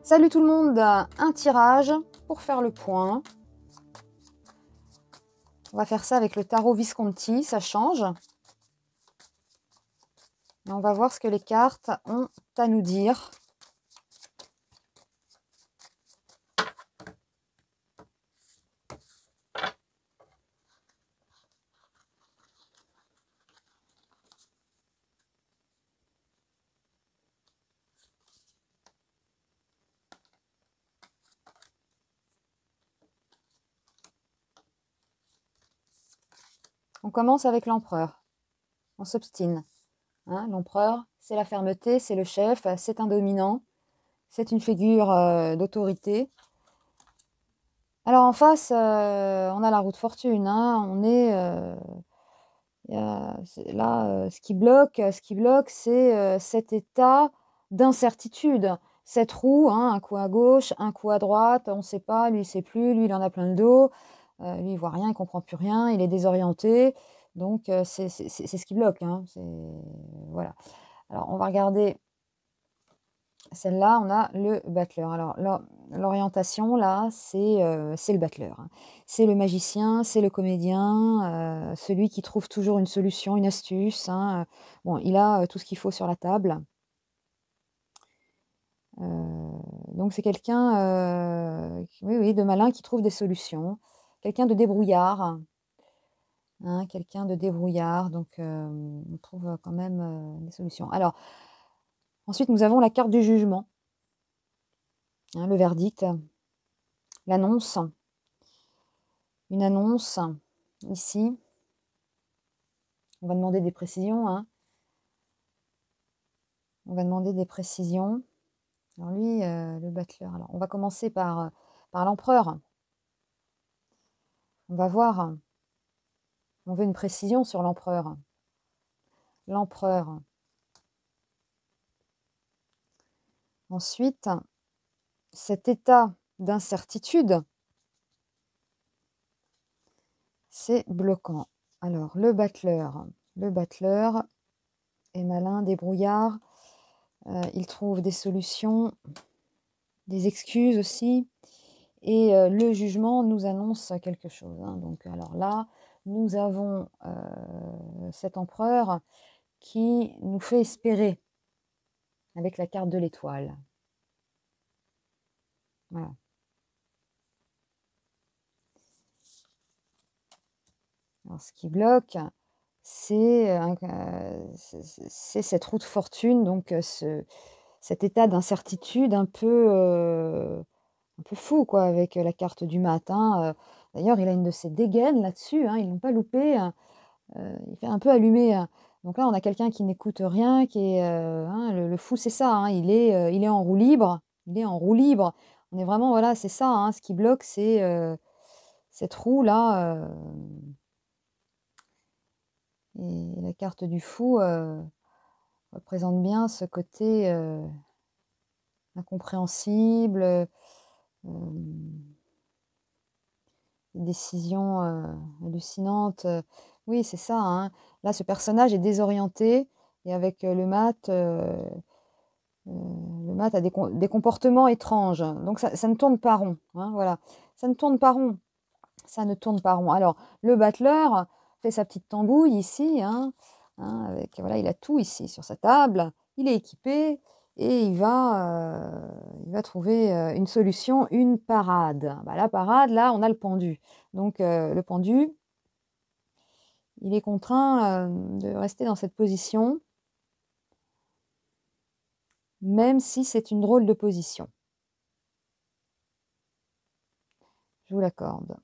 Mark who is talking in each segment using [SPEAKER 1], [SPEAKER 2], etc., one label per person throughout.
[SPEAKER 1] Salut tout le monde, un tirage pour faire le point. On va faire ça avec le tarot Visconti, ça change. Et on va voir ce que les cartes ont à nous dire. On commence avec l'empereur. On s'obstine. Hein, l'empereur, c'est la fermeté, c'est le chef, c'est un dominant, c'est une figure d'autorité. Alors en face, on a la roue de fortune. Hein, on est là, ce qui bloque, c'est cet état d'incertitude. Cette roue, hein, un coup à gauche, un coup à droite, on ne sait pas, lui il ne sait plus, lui il en a plein le dos, lui il voit rien, il comprend plus rien, il est désorienté. Donc c'est ce qui bloque. Hein, voilà. Alors on va regarder celle-là, on a le battleur. Alors l'orientation là, c'est le battleur. Hein. C'est le magicien, c'est le comédien, celui qui trouve toujours une solution, une astuce. Hein. Bon, il a tout ce qu'il faut sur la table. Donc c'est quelqu'un, oui, de malin qui trouve des solutions. Quelqu'un de débrouillard. Hein, quelqu'un de débrouillard. Donc on trouve quand même des solutions. Alors ensuite, nous avons la carte du jugement. Hein, le verdict, l'annonce. Une annonce, ici. On va demander des précisions. Hein. On va demander des précisions. Alors lui, le battleur. Alors, on va commencer par l'empereur. On va voir. On veut une précision sur l'empereur. L'empereur. Ensuite, cet état d'incertitude, c'est bloquant. Alors, le battleur. Le battleur est malin, débrouillard. Il trouve des solutions, des excuses aussi. Et le jugement nous annonce quelque chose. Hein. Donc, alors là, nous avons cet empereur qui nous fait espérer avec la carte de l'étoile. Voilà. Alors, ce qui bloque, c'est cette roue de fortune, donc cet état d'incertitude un peu fou, quoi, avec la carte du matin. D'ailleurs, il a une de ses dégaines là-dessus, hein, ils ne l'ont pas loupé. Hein. Il fait un peu allumé. Hein. Donc là, on a quelqu'un qui n'écoute rien, qui est hein, le fou, c'est ça. Hein, il est en roue libre. Il est en roue libre. On est vraiment, voilà, c'est ça. Hein, ce qui bloque, c'est cette roue-là. Et la carte du fou représente bien ce côté incompréhensible. Décisions hallucinantes. Oui, c'est ça. Hein. Là, ce personnage est désorienté et avec le mat a des comportements étranges. Donc, ça ne tourne pas rond. Hein, voilà. Ça ne tourne pas rond. Ça ne tourne pas rond. Alors, le battleur fait sa petite tambouille ici. Hein, avec, voilà, il a tout ici sur sa table. Il est équipé et il va trouver une solution, une parade. Bah, la parade, là, on a le pendu. Donc, le pendu, il est contraint de rester dans cette position, même si c'est une drôle de position. Je vous l'accorde.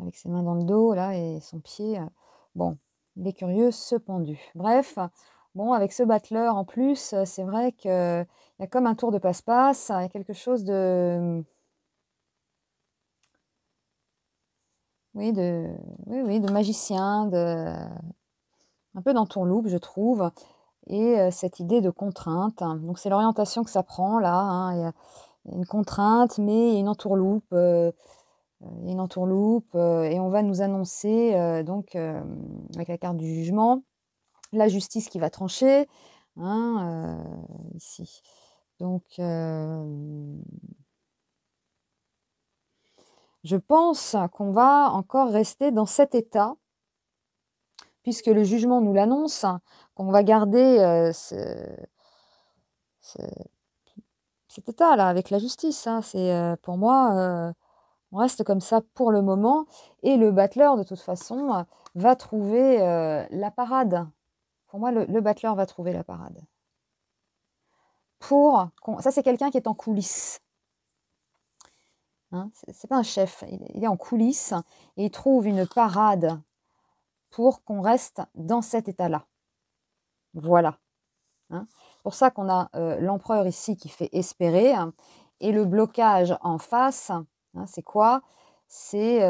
[SPEAKER 1] Avec ses mains dans le dos, là, et son pied. Bon, il est curieux, ce pendu. Bref, bon, avec ce battleur en plus, c'est vrai qu'il y a comme un tour de passe-passe, il y a quelque chose de... Oui, de magicien, un peu d'entourloupe, je trouve. Et cette idée de contrainte. Donc, c'est l'orientation que ça prend, là. Hein. Il y a une contrainte, mais il y a une entourloupe. Et on va nous annoncer, avec la carte du jugement, la justice qui va trancher, hein, ici. Donc, je pense qu'on va encore rester dans cet état, puisque le jugement nous l'annonce, qu'on va garder cet état-là avec la justice. Hein. C'est pour moi, on reste comme ça pour le moment. Et le battleur, de toute façon, va trouver la parade. Pour moi, le battleur va trouver la parade. Ça, c'est quelqu'un qui est en coulisses. Hein. C'est pas un chef, il est en coulisses et il trouve une parade pour qu'on reste dans cet état-là. Voilà. Hein. C'est pour ça qu'on a l'empereur ici qui fait espérer, hein, et le blocage en face, hein, c'est quoi? C'est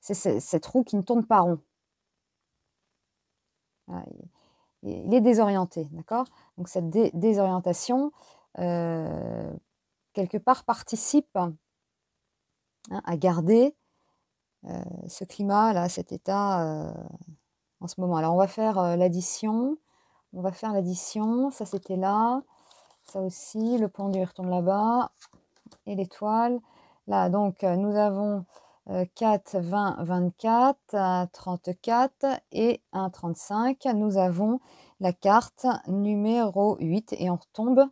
[SPEAKER 1] cette roue qui ne tourne pas rond. Voilà, il est désorienté, d'accord? Donc cette désorientation, quelque part, participe, hein, à garder ce climat-là, cet état en ce moment. Alors on va faire l'addition. On va faire l'addition. Ça, c'était là. Ça aussi, le pendu retourne là-bas. Et l'étoile. Là, donc, nous avons 4, 20, 24, 34 et 1, 35. Nous avons la carte numéro 8 et on retombe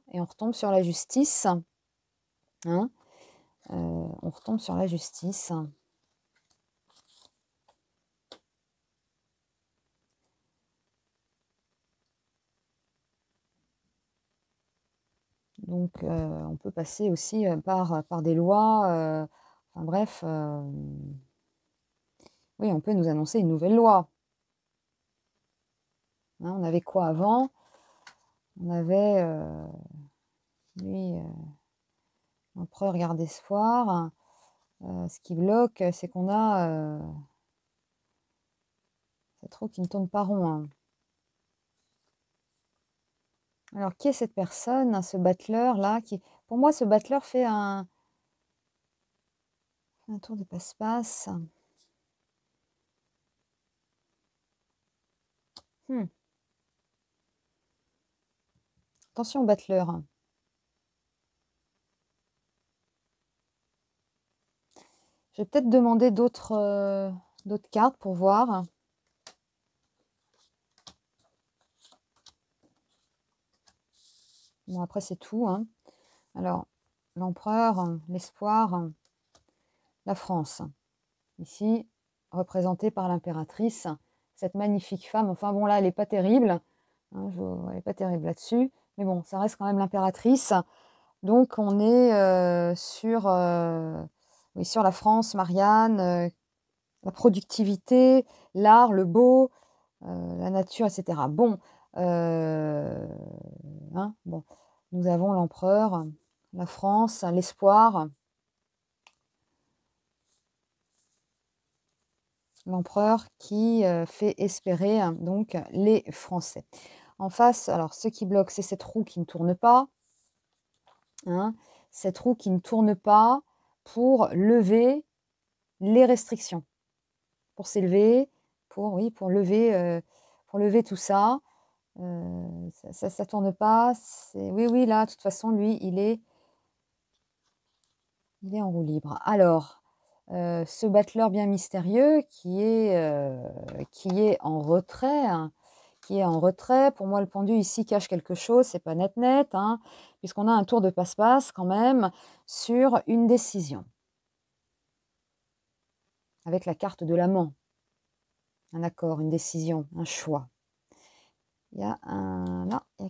[SPEAKER 1] sur la justice. Hein, on retombe sur la justice. Donc, on peut passer aussi par des lois. Enfin bref, oui, on peut nous annoncer une nouvelle loi. Hein, on avait quoi avant? On avait, lui, l'empereur garde espoir. Ce qui bloque, c'est qu'on a cette roue qui ne tourne pas rond. Hein. Alors, qui est cette personne, ce battleur-là qui... Pour moi, ce battleur fait un tour de passe-passe. Attention au battleur. Je vais peut-être demander d'autres cartes pour voir. Bon, après, c'est tout. Hein. Alors, l'empereur, l'espoir, la France. Ici, représentée par l'impératrice. Cette magnifique femme. Enfin, bon, là, elle n'est pas terrible. Hein, elle n'est pas terrible là-dessus. Mais bon, ça reste quand même l'impératrice. Donc, on est oui, sur la France, Marianne, la productivité, l'art, le beau, la nature, etc. Bon, hein, bon, nous avons l'empereur, la France, l'espoir, l'empereur qui fait espérer donc les Français. En face, alors ce qui bloque, c'est cette roue qui ne tourne pas. Hein, cette roue qui ne tourne pas pour lever les restrictions. Pour s'élever, pour lever tout ça. Ça tourne pas. Oui, là, de toute façon, lui, il est en roue libre. Alors, ce battleur bien mystérieux qui est en retrait, hein, pour moi, le pendu ici cache quelque chose, c'est pas net, hein, puisqu'on a un tour de passe-passe quand même sur une décision. Avec la carte de l'amant. Un accord, une décision, un choix. Il y a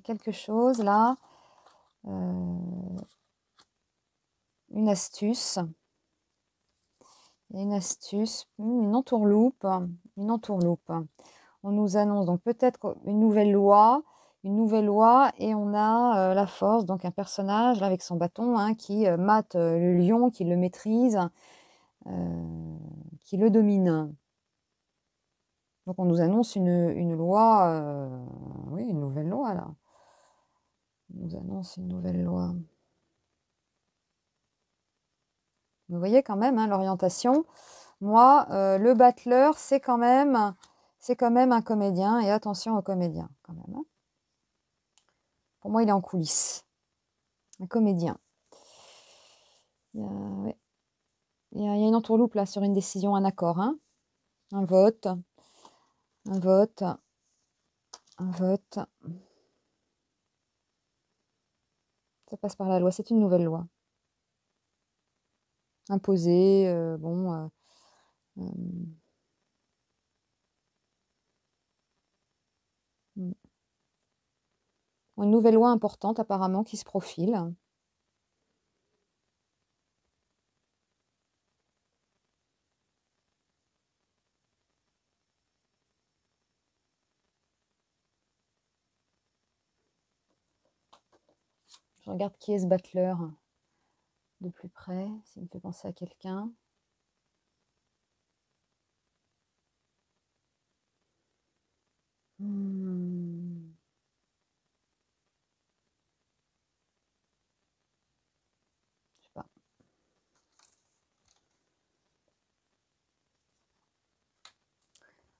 [SPEAKER 1] quelque chose là. Une astuce. Il y a une astuce, une entourloupe. On nous annonce donc peut-être une nouvelle loi, et on a la force, donc un personnage là, avec son bâton, hein, qui mate le lion, qui le maîtrise, qui le domine. Donc on nous annonce une loi, oui, une nouvelle loi là. On nous annonce une nouvelle loi. Vous voyez quand même hein, l'orientation. Moi, le battleur, c'est quand même un comédien. Et attention au comédien quand même. Hein. Pour moi, il est en coulisses. Un comédien. Ouais. Il y a une entourloupe là sur une décision, un accord, hein. Un vote, un vote, un vote. Ça passe par la loi, c'est une nouvelle loi. Imposée, bon, une nouvelle loi importante apparemment qui se profile. Je regarde qui est ce battleur de plus près, s'il me fait penser à quelqu'un. Je sais pas.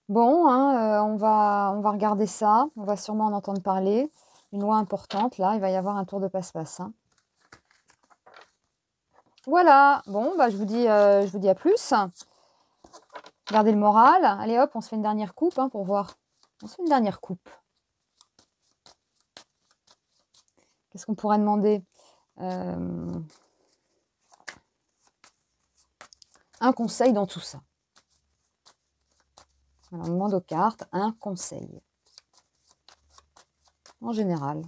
[SPEAKER 1] Bon, hein, on va regarder ça. On va sûrement en entendre parler. Une loi importante, là, il va y avoir un tour de passe-passe, hein. Voilà, bon, bah, je vous dis à plus. Gardez le moral. Allez hop, on se fait une dernière coupe, hein, pour voir. On se fait une dernière coupe. Qu'est-ce qu'on pourrait demander? Un conseil dans tout ça. Alors, on demande aux cartes un conseil. En général.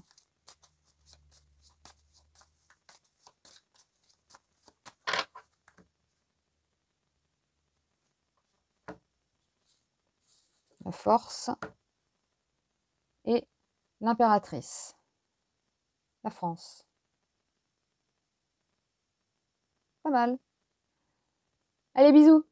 [SPEAKER 1] La force et l'impératrice. La France. Pas mal. Allez, bisous!